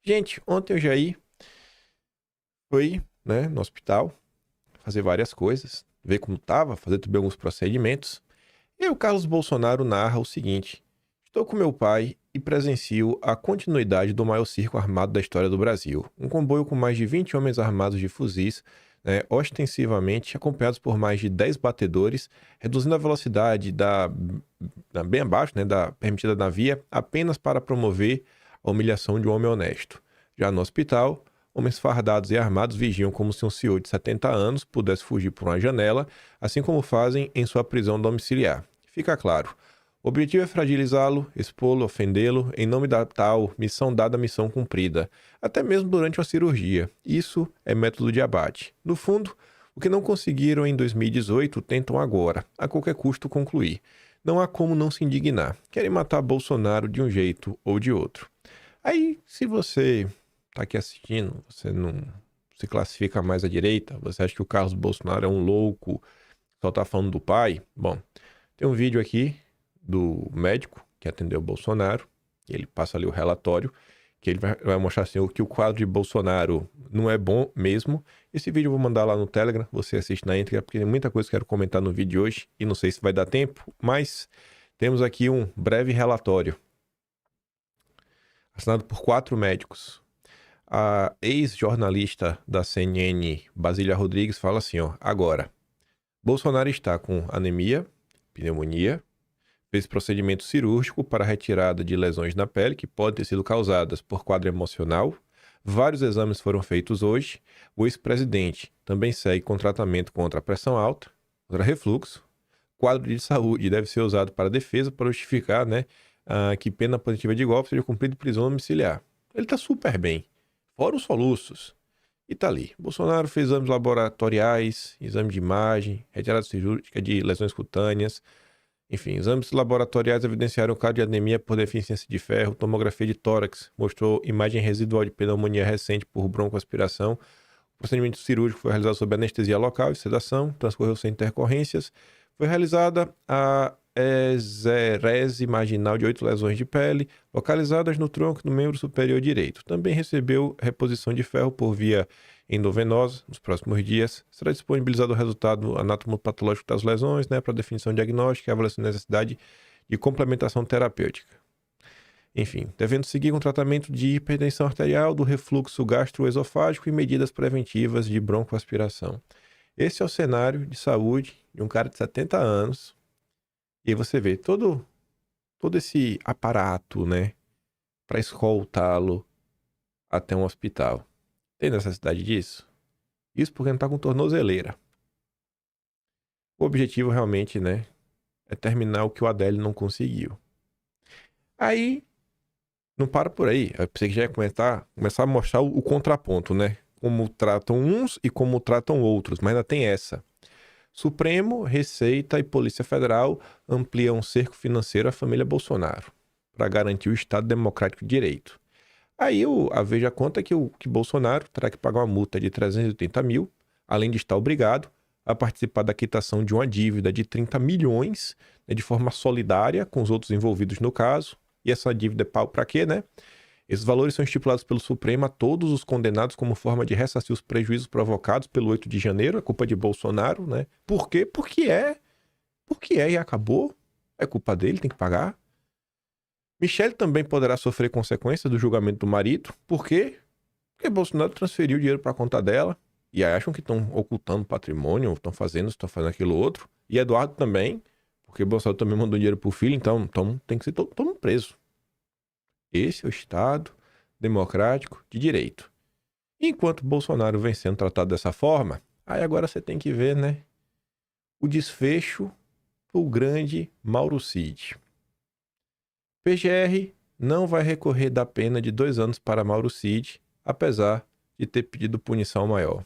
Gente, ontem o Jair foi, né, no hospital fazer várias coisas, ver como tava, fazer também alguns procedimentos. E aí o Carlos Bolsonaro narra o seguinte: estou com meu pai e presencio a continuidade do maior circo armado da história do Brasil. Um comboio com mais de 20 homens armados de fuzis, né, ostensivamente acompanhados por mais de 10 batedores, reduzindo a velocidade bem abaixo, né, da permitida na via, apenas para promover a humilhação de um homem honesto. Já no hospital, homens fardados e armados vigiam como se um senhor de 70 anos pudesse fugir por uma janela, assim como fazem em sua prisão domiciliar. Fica claro, o objetivo é fragilizá-lo, expô-lo, ofendê-lo, em nome da tal missão dada, missão cumprida, até mesmo durante uma cirurgia. Isso é método de abate. No fundo, o que não conseguiram em 2018, tentam agora, a qualquer custo, concluir. Não há como não se indignar. Querem matar Bolsonaro de um jeito ou de outro. Aí, se você tá aqui assistindo, você não se classifica mais à direita, você acha que o Carlos Bolsonaro é um louco, só tá falando do pai? Bom, tem um vídeo aqui do médico que atendeu o Bolsonaro, e ele passa ali o relatório, que ele vai mostrar assim, que o quadro de Bolsonaro não é bom mesmo. Esse vídeo eu vou mandar lá no Telegram, você assiste na íntegra, porque tem muita coisa que eu quero comentar no vídeo de hoje, e não sei se vai dar tempo, mas temos aqui um breve relatório, assinado por 4 médicos. A ex-jornalista da CNN, Basília Rodrigues, fala assim, ó, agora, Bolsonaro está com anemia, pneumonia, fez procedimento cirúrgico para retirada de lesões na pele que podem ter sido causadas por quadro emocional. Vários exames foram feitos hoje. O ex-presidente também segue com tratamento contra a pressão alta, contra refluxo. Quadro de saúde deve ser usado para defesa para justificar, né, que pena positiva de golpe seja cumprida em prisão domiciliar. Ele está super bem, fora os soluços. E tá ali. Bolsonaro fez exames laboratoriais, exame de imagem, retirada cirúrgica de lesões cutâneas. Enfim, exames laboratoriais evidenciaram o caso de anemia por deficiência de ferro, tomografia de tórax mostrou imagem residual de pneumonia recente por broncoaspiração. O procedimento cirúrgico foi realizado sob anestesia local e sedação, transcorreu sem intercorrências. Foi realizada a exerese marginal de 8 lesões de pele, localizadas no tronco e no membro superior direito. Também recebeu reposição de ferro por via endovenosa nos próximos dias. Será disponibilizado o resultado anatomopatológico das lesões, né, para definição diagnóstica e avaliação da necessidade de complementação terapêutica. Enfim, devendo seguir com tratamento de hipertensão arterial, do refluxo gastroesofágico e medidas preventivas de broncoaspiração. Esse é o cenário de saúde de um cara de 70 anos. E aí você vê todo esse aparato, né, para escoltá-lo até um hospital. Tem necessidade disso? Isso porque não tá com tornozeleira. O objetivo realmente, né, é terminar o que o Adélio não conseguiu. Aí, não para por aí. Eu pensei que já ia começar a mostrar o contraponto, né? Como tratam uns e como tratam outros. Mas ainda tem essa. Supremo, Receita e Polícia Federal ampliam cerco financeiro à família Bolsonaro para garantir o Estado Democrático de Direito. Aí a Veja conta que Bolsonaro terá que pagar uma multa de 380 mil, além de estar obrigado a participar da quitação de uma dívida de 30 milhões, né, de forma solidária com os outros envolvidos no caso. E essa dívida é para quê, né? Esses valores são estipulados pelo Supremo a todos os condenados como forma de ressarcir os prejuízos provocados pelo 8 de janeiro, é culpa de Bolsonaro, né? Por quê? Porque é e acabou. É culpa dele, tem que pagar. Michele também poderá sofrer consequências do julgamento do marido. Por quê? Porque Bolsonaro transferiu o dinheiro para a conta dela. E aí acham que estão ocultando patrimônio, estão fazendo aquilo outro. E Eduardo também, porque Bolsonaro também mandou dinheiro pro filho, então tem que ser todo mundo preso. Esse é o Estado democrático de direito. Enquanto Bolsonaro vem sendo tratado dessa forma, aí agora você tem que ver, né, o desfecho do grande Mauro Cid. PGR não vai recorrer da pena de 2 anos para Mauro Cid, apesar de ter pedido punição maior.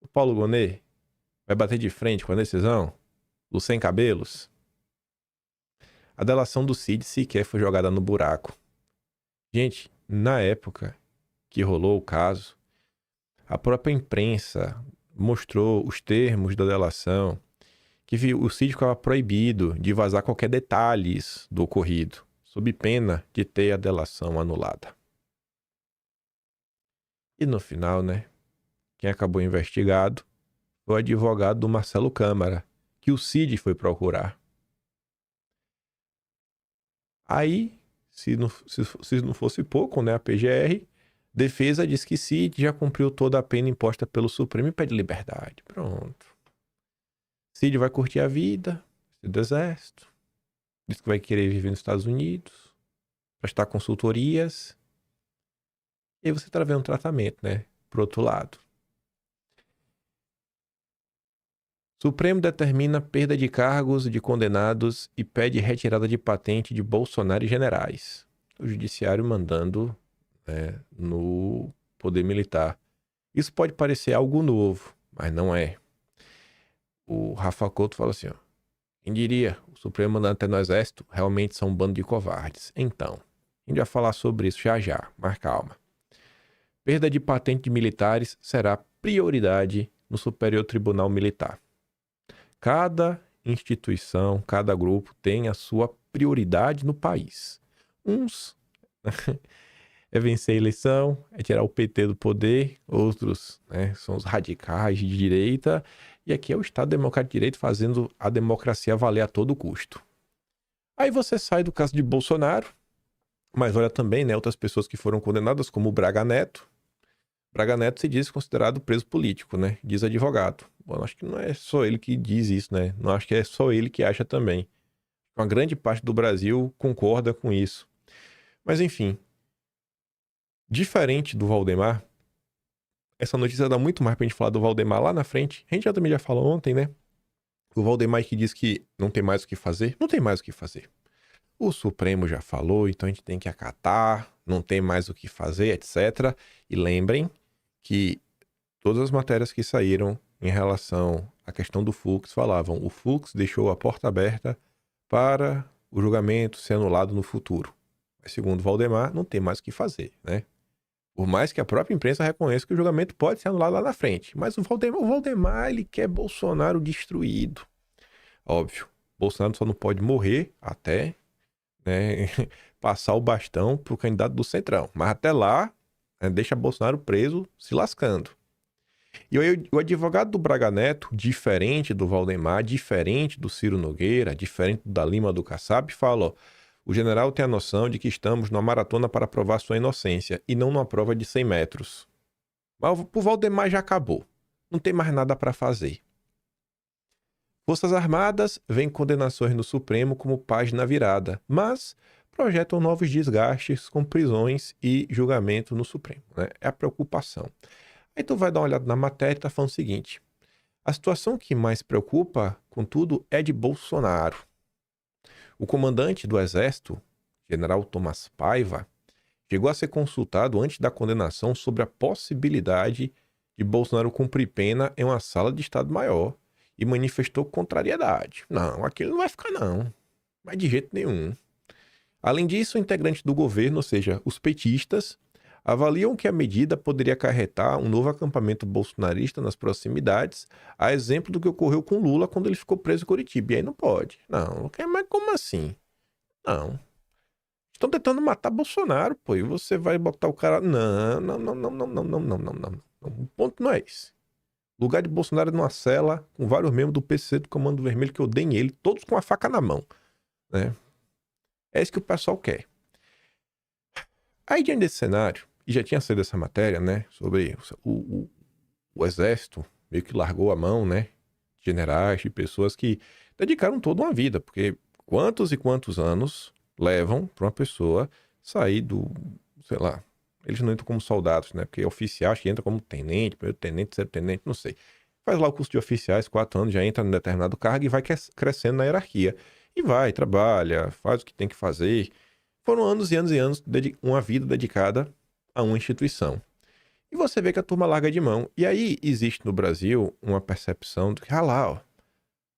O Paulo Gonet vai bater de frente com a decisão do sem cabelos? A delação do Cid sequer foi jogada no buraco. Gente, na época que rolou o caso, a própria imprensa mostrou os termos da delação, que o Cid ficava proibido de vazar qualquer detalhes do ocorrido, sob pena de ter a delação anulada. E no final, né, quem acabou investigado foi o advogado do Marcelo Câmara, que o Cid foi procurar. Aí, se não fosse pouco, né, a PGR, defesa diz que Cid já cumpriu toda a pena imposta pelo Supremo e pede liberdade. Pronto. Cid vai curtir a vida do exército, diz que vai querer viver nos Estados Unidos, prestar consultorias, e aí você tá vendo um tratamento, né, pro outro lado. Supremo determina perda de cargos de condenados e pede retirada de patente de Bolsonaro e generais. O judiciário mandando, né, no poder militar. Isso pode parecer algo novo, mas não é. O Rafa Couto fala assim, ó, quem diria, o Supremo mandando até no exército realmente são um bando de covardes. Então, a gente vai falar sobre isso já, mas calma. Perda de patente de militares será prioridade no Superior Tribunal Militar. Cada instituição, cada grupo tem a sua prioridade no país. Uns é vencer a eleição, é tirar o PT do poder, outros, né, são os radicais de direita, e aqui é o Estado Democrático de Direito fazendo a democracia valer a todo custo. Aí você sai do caso de Bolsonaro, mas olha também, né, outras pessoas que foram condenadas, como o Braga Neto. Braga Neto se diz considerado preso político, né? Diz advogado. Bom, acho que não é só ele que diz isso, né? Não acho que é só ele que acha também. Uma grande parte do Brasil concorda com isso. Mas enfim, diferente do Valdemar, essa notícia dá muito mais pra gente falar do Valdemar lá na frente. A gente também já falou ontem, né? O Valdemar que diz que não tem mais o que fazer. Não tem mais o que fazer. O Supremo já falou, então a gente tem que acatar, não tem mais o que fazer, etc. E lembrem que todas as matérias que saíram em relação à questão do Fux falavam o Fux deixou a porta aberta para o julgamento ser anulado no futuro. Mas, segundo Valdemar, não tem mais o que fazer, né? Por mais que a própria imprensa reconheça que o julgamento pode ser anulado lá na frente. Mas o Valdemar ele quer Bolsonaro destruído. Óbvio, Bolsonaro só não pode morrer até, né, passar o bastão pro candidato do Centrão. Mas até lá, né, deixa Bolsonaro preso, se lascando. E o advogado do Braga Neto, diferente do Valdemar, diferente do Ciro Nogueira, diferente da Lima do Kassab, fala, ó, o general tem a noção de que estamos numa maratona para provar sua inocência e não numa prova de 100 metros. Mas o Valdemar já acabou. Não tem mais nada para fazer. Forças Armadas veem condenações no Supremo como página virada, mas projetam novos desgastes com prisões e julgamento no Supremo, né? É a preocupação. Aí tu vai dar uma olhada na matéria e tá falando o seguinte, a situação que mais preocupa, contudo, é de Bolsonaro. O comandante do Exército, general Tomás Paiva, chegou a ser consultado antes da condenação sobre a possibilidade de Bolsonaro cumprir pena em uma sala de Estado-Maior e manifestou contrariedade. Não, aquilo não vai ficar não, mas de jeito nenhum. Além disso, integrantes do governo, ou seja, os petistas, avaliam que a medida poderia acarretar um novo acampamento bolsonarista nas proximidades, a exemplo do que ocorreu com Lula quando ele ficou preso em Curitiba. E aí não pode. Não, mas como assim? Não. Estão tentando matar Bolsonaro, pô, e você vai botar o cara... Não. O ponto não é esse. O lugar de Bolsonaro é numa cela com vários membros do PCC do Comando Vermelho que odeiam ele, todos com a faca na mão, né? É isso que o pessoal quer. Aí, diante desse cenário, e já tinha saído essa matéria, né, sobre o exército meio que largou a mão, né, de generais, de pessoas que dedicaram toda uma vida, porque quantos e quantos anos levam para uma pessoa sair do, sei lá, eles não entram como soldados, né, porque oficial acho que entra como tenente, primeiro tenente, segundo tenente, não sei. Faz lá o curso de oficiais, 4 anos, já entra em determinado cargo e vai crescendo na hierarquia. E vai, trabalha, faz o que tem que fazer. Foram anos e anos e anos, uma vida dedicada a uma instituição. E você vê que a turma larga de mão. E aí existe no Brasil uma percepção de que, ah lá, ó,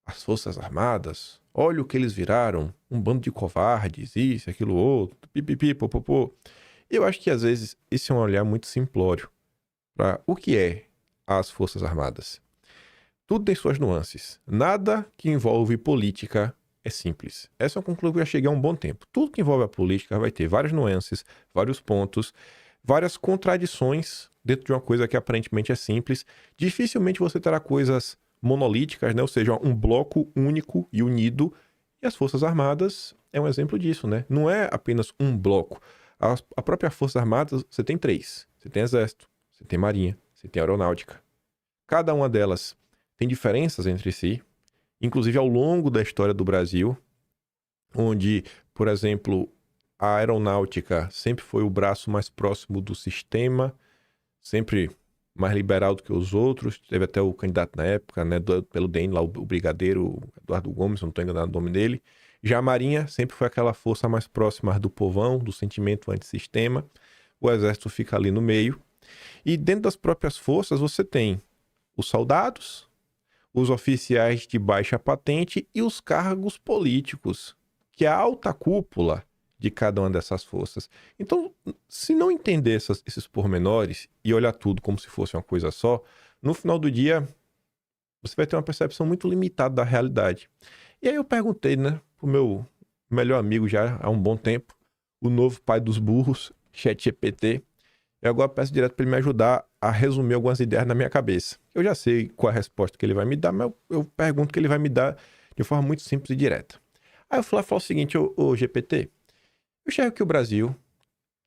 as Forças Armadas, olha o que eles viraram, um bando de covardes, isso, aquilo, outro, pipipi, popopô. E eu acho que às vezes esse é um olhar muito simplório para o que é as Forças Armadas. Tudo tem suas nuances. Nada que envolve política é simples. Essa é uma conclusão que eu já cheguei há um bom tempo. Tudo que envolve a política vai ter várias nuances, vários pontos, várias contradições dentro de uma coisa que aparentemente é simples. Dificilmente você terá coisas monolíticas, né? Ou seja, um bloco único e unido. E as Forças Armadas é um exemplo disso, né? Não é apenas um bloco. A própria Forças Armadas, você tem 3. Você tem Exército, você tem Marinha, você tem Aeronáutica. Cada uma delas tem diferenças entre si, inclusive ao longo da história do Brasil, onde, por exemplo, a aeronáutica sempre foi o braço mais próximo do sistema, sempre mais liberal do que os outros. Teve até o candidato na época, né, pelo DEM, lá, o brigadeiro Eduardo Gomes, não estou enganado o nome dele. Já a Marinha sempre foi aquela força mais próxima do povão, do sentimento antissistema. O Exército fica ali no meio. E dentro das próprias forças você tem os soldados, os oficiais de baixa patente e os cargos políticos, que é a alta cúpula de cada uma dessas forças. Então, se não entender esses pormenores e olhar tudo como se fosse uma coisa só, no final do dia, você vai ter uma percepção muito limitada da realidade. E aí eu perguntei, né, pro meu melhor amigo já há um bom tempo, o novo pai dos burros, ChatGPT. Eu agora peço direto para ele me ajudar a resumir algumas ideias na minha cabeça. Eu já sei qual é a resposta que ele vai me dar, mas eu pergunto que ele vai me dar de forma muito simples e direta. Aí eu falo o seguinte, ô GPT, eu enxergo que o Brasil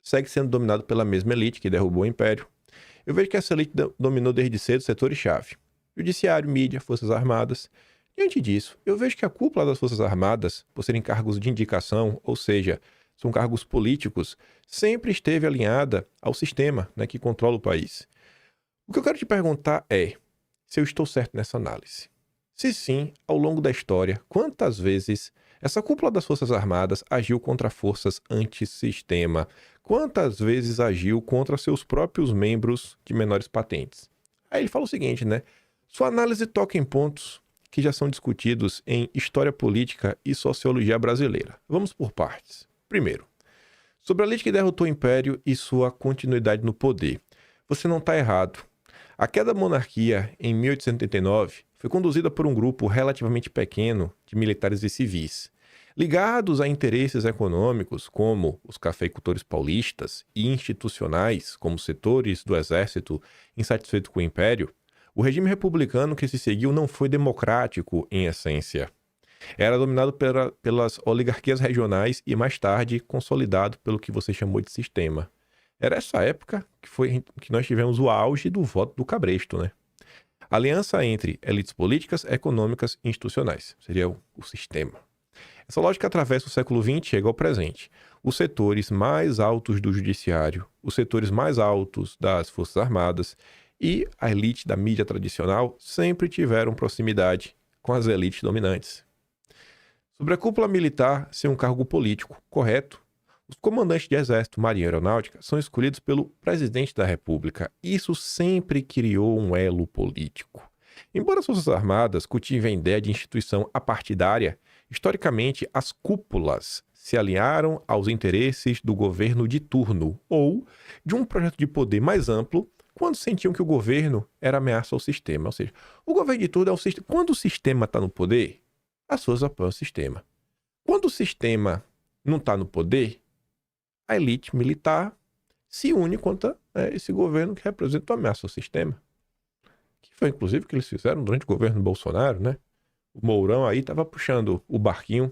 segue sendo dominado pela mesma elite que derrubou o Império. Eu vejo que essa elite dominou desde cedo setores-chave. Judiciário, mídia, Forças Armadas. Diante disso, eu vejo que a cúpula das Forças Armadas, por serem cargos de indicação, ou seja, são cargos políticos, sempre esteve alinhada ao sistema, né, que controla o país. O que eu quero te perguntar é se eu estou certo nessa análise. Se sim, ao longo da história, quantas vezes essa cúpula das Forças Armadas agiu contra forças antissistema? Quantas vezes agiu contra seus próprios membros de menores patentes? Aí ele fala o seguinte, né? Sua análise toca em pontos que já são discutidos em história política e sociologia brasileira. Vamos por partes. Primeiro, sobre a elite que derrotou o Império e sua continuidade no poder. Você não está errado. A queda da monarquia em 1889 foi conduzida por um grupo relativamente pequeno de militares e civis, ligados a interesses econômicos como os cafeicultores paulistas e institucionais como setores do exército insatisfeitos com o Império. O regime republicano que se seguiu não foi democrático em essência. Era dominado pelas oligarquias regionais e, mais tarde, consolidado pelo que você chamou de sistema. Era essa época que nós tivemos o auge do voto do cabresto, né? Aliança entre elites políticas, econômicas e institucionais. Seria o sistema. Essa lógica atravessa o século XX e chega ao presente. Os setores mais altos do judiciário, os setores mais altos das Forças Armadas e a elite da mídia tradicional sempre tiveram proximidade com as elites dominantes. Sobre a cúpula militar ser um cargo político, correto? Os comandantes de exército, marinha e aeronáutica são escolhidos pelo presidente da República. Isso sempre criou um elo político. Embora as Forças Armadas cultivem a ideia de instituição apartidária, historicamente as cúpulas se alinharam aos interesses do governo de turno ou de um projeto de poder mais amplo quando sentiam que o governo era ameaça ao sistema. Ou seja, o governo de turno é o sistema. Quando o sistema está no poder, as forças apoiam o sistema. Quando o sistema não está no poder, a elite militar se une contra esse governo que representa uma ameaça ao sistema. Que foi, inclusive, o que eles fizeram durante o governo Bolsonaro, né? O Mourão aí estava puxando o barquinho.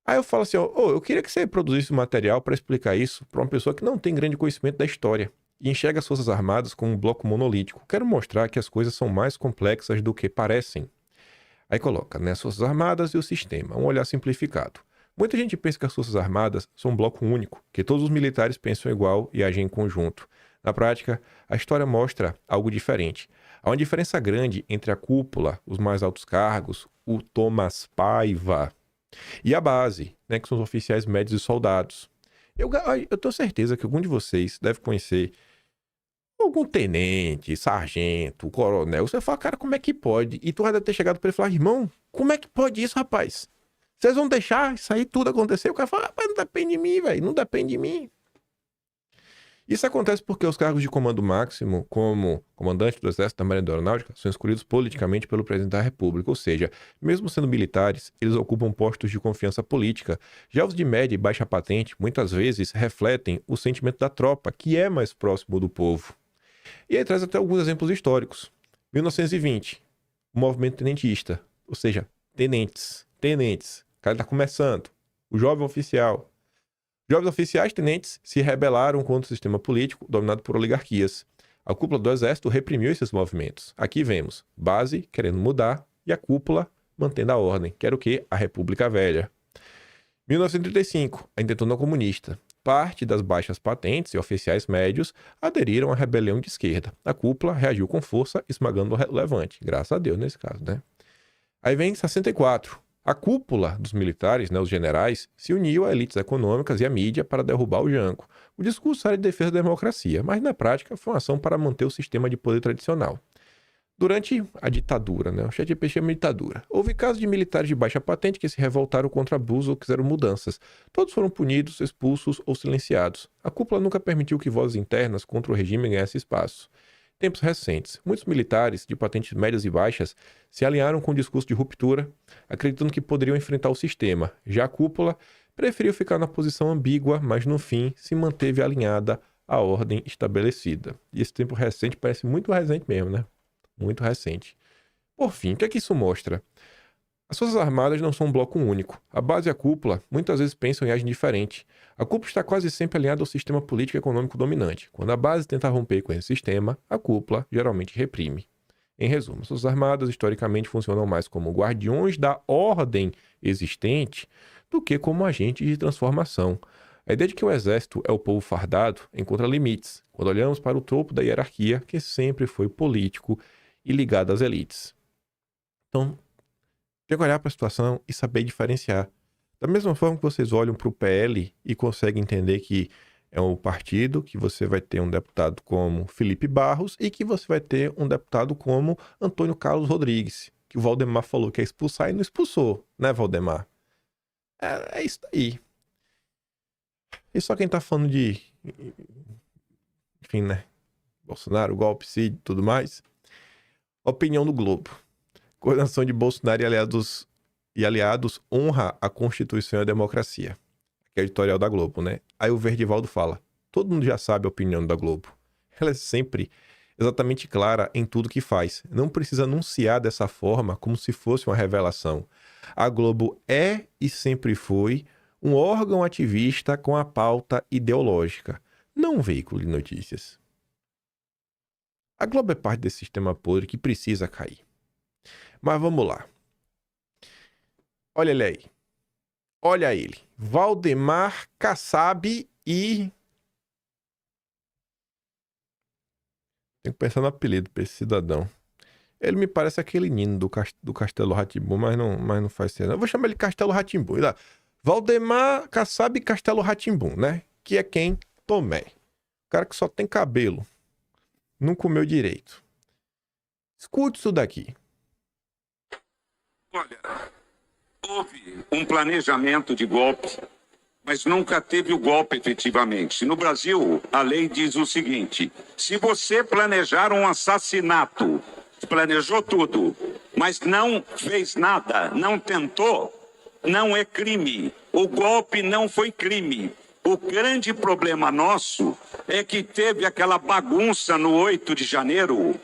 Aí eu falo assim, eu queria que você produzisse um material para explicar isso para uma pessoa que não tem grande conhecimento da história e enxerga as Forças Armadas como um bloco monolítico. Quero mostrar que as coisas são mais complexas do que parecem. Aí coloca, né, as Forças Armadas e o sistema, um olhar simplificado. Muita gente pensa que as Forças Armadas são um bloco único, que todos os militares pensam igual e agem em conjunto. Na prática, a história mostra algo diferente. Há uma diferença grande entre a cúpula, os mais altos cargos, o Thomas Paiva, e a base, né, que são os oficiais médios e soldados. Eu tenho certeza que algum de vocês deve conhecer algum tenente, sargento, coronel. Você fala, cara, como é que pode? E tu vai ter chegado para ele e falar, irmão, como é que pode isso, rapaz? Vocês vão deixar isso aí tudo acontecer? O cara fala, rapaz, não depende de mim, velho, não depende de mim. Isso acontece porque os cargos de comando máximo, como comandante do Exército da Marinha e da Aeronáutica, são escolhidos politicamente pelo presidente da República, ou seja, mesmo sendo militares, eles ocupam postos de confiança política. Já os de média e baixa patente, muitas vezes, refletem o sentimento da tropa, que é mais próximo do povo. E aí traz até alguns exemplos históricos. 1920, o movimento tenentista, ou seja, tenentes. O cara está começando, o jovem oficial. Jovens oficiais tenentes se rebelaram contra o sistema político dominado por oligarquias. A cúpula do exército reprimiu esses movimentos. Aqui vemos base querendo mudar e a cúpula mantendo a ordem, que era o quê? A República Velha. 1935, a intentona comunista. Parte das baixas patentes e oficiais médios aderiram à rebelião de esquerda. A cúpula reagiu com força, esmagando o levante. Graças a Deus nesse caso, né? Aí vem 64. A cúpula dos militares, os generais, se uniu a elites econômicas e à mídia para derrubar o Jango. O discurso era de defesa da democracia, mas na prática foi uma ação para manter o sistema de poder tradicional. Durante a ditadura, o ChatGPT chama ditadura, houve casos de militares de baixa patente que se revoltaram contra abusos ou quiseram mudanças. Todos foram punidos, expulsos ou silenciados. A cúpula nunca permitiu que vozes internas contra o regime ganhassem espaço. Tempos recentes, muitos militares de patentes médias e baixas se alinharam com o discurso de ruptura, acreditando que poderiam enfrentar o sistema. Já a cúpula preferiu ficar na posição ambígua, mas no fim se manteve alinhada à ordem estabelecida. E esse tempo recente parece muito recente mesmo, né? Muito recente. Por fim, o que é que isso mostra? As Forças Armadas não são um bloco único. A base e a cúpula muitas vezes pensam e agem diferente. A cúpula está quase sempre alinhada ao sistema político e econômico dominante. Quando a base tenta romper com esse sistema, a cúpula geralmente reprime. Em resumo, as Forças Armadas historicamente funcionam mais como guardiões da ordem existente do que como agentes de transformação. A ideia de que o exército é o povo fardado encontra limites quando olhamos para o topo da hierarquia, que sempre foi político e ligado às elites. Então, tem que olhar para a situação e saber diferenciar. Da mesma forma que vocês olham para o PL e conseguem entender que é um partido que você vai ter um deputado como Felipe Barros e que você vai ter um deputado como Antônio Carlos Rodrigues, que o Valdemar falou que ia expulsar e não expulsou, né, Valdemar? É isso aí. E só quem tá falando de... Enfim, né? Bolsonaro, golpe, Cid e tudo mais. Opinião do Globo. Coordenação de Bolsonaro e aliados honra a Constituição e a democracia. Que é o editorial da Globo, né? Aí o Verdivaldo fala, todo mundo já sabe a opinião da Globo. Ela é sempre exatamente clara em tudo que faz. Não precisa anunciar dessa forma como se fosse uma revelação. A Globo é e sempre foi um órgão ativista com a pauta ideológica, não um veículo de notícias. A Globo é parte desse sistema podre que precisa cair. Mas vamos lá. Olha ele aí. Olha ele. Valdemar Kassab e... Tenho que pensar no apelido pra esse cidadão. Ele me parece aquele Nino do Castelo Rá-Tim-Bum, mas não faz ser. Eu vou chamar ele Castelo Rá-Tim-Bum. Valdemar Kassab Castelo Rá-Tim-Bum, né? Que é quem? Tomé. O cara que só tem cabelo. Não comeu direito. Escute isso daqui. Olha, houve um planejamento de golpe, mas nunca teve o golpe efetivamente. No Brasil, a lei diz o seguinte: se você planejar um assassinato, planejou tudo, mas não fez nada, não tentou, não é crime. O golpe não foi crime. O grande problema nosso é que teve aquela bagunça no 8 de janeiro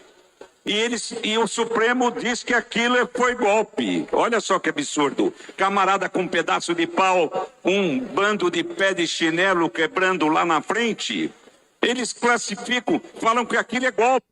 e o Supremo diz que aquilo foi golpe. Olha só que absurdo. Camarada com um pedaço de pau, um bando de pé de chinelo quebrando lá na frente. Eles classificam, falam que aquilo é golpe.